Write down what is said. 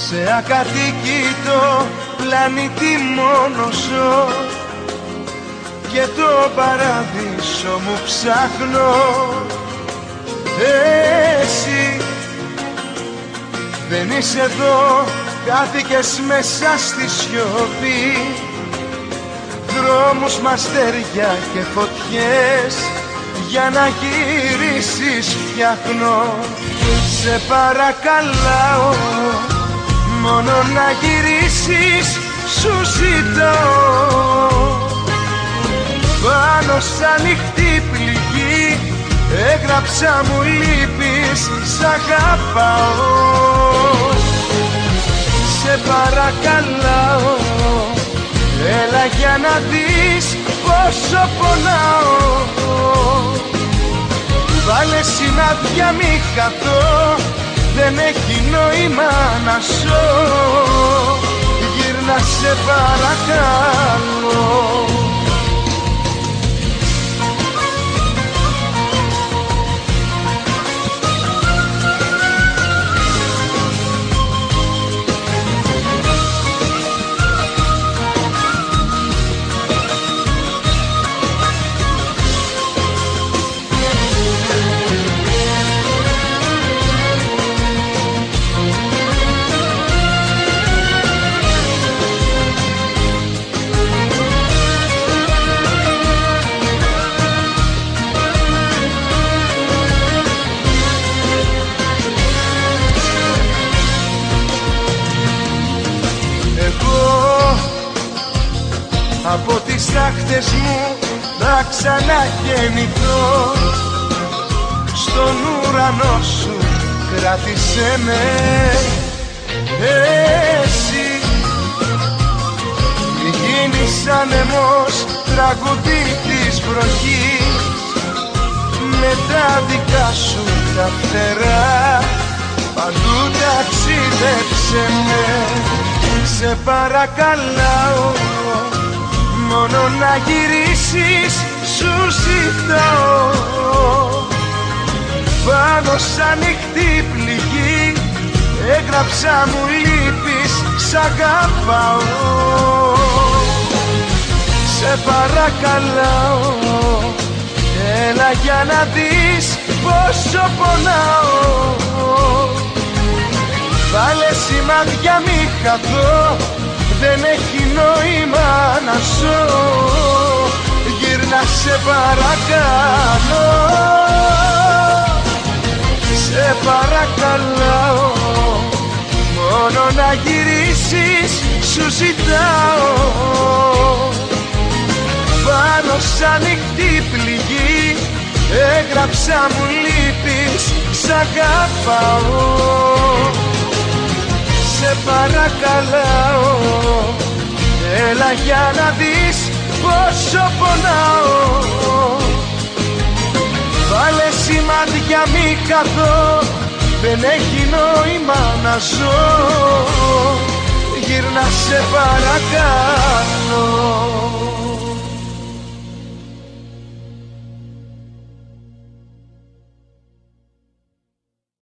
σε ακατοίκητο πλανήτη μόνο ζω και το παράδεισο μου ψάχνω. Εσύ δεν είσαι εδώ, χάθηκες μέσα στη σιωπή. Δρόμους, μαστέρια και φωτιές για να γυρίσεις φτιάχνω. Σε παρακαλάω, μόνο να γυρίσεις σου ζητάω. Πάνω σ' ανοιχτή πληγή έγραψα μου λείπεις, σ' αγαπάω. Σε παρακαλάω, έλα για να δεις πόσο πονάω. Βάλε σημάδια μη χαθώ, δεν έχει νόημα να ζω. Γύρνα σε παρακαλώ. Από τις τάχτες μου θα ξαναγεννηθώ. Στον ουρανό σου κράτησέ με εσύ. Γίνεις άνεμος, τραγουδί της βροχής, με τα δικά σου τα φτερά παντού ταξίδεψε με. Σε παρακαλάω, μόνο να γυρίσεις σου ζητάω. Πάνω σ' ανοιχτή πληγή έγραψα μου λείπεις, σ' αγαπάω. Σε παρακαλάω, έλα για να δεις πόσο πονάω. Βάλε σημάδια μη χαθώ, δεν έχει νόημα να ζω. Γύρνα σε παρακαλώ. Σε παρακαλώ, μόνο να γυρίσεις σου ζητάω. Πάνω σ' ανοιχτή πληγή έγραψα μου λείπεις, σ' αγαπάω. Σε παρακαλάω, έλα για να δεις πόσο πονάω. Βάλε σημάδια μη χαθώ, δεν έχει νόημα να ζω. Γύρνα σε παρακαλώ.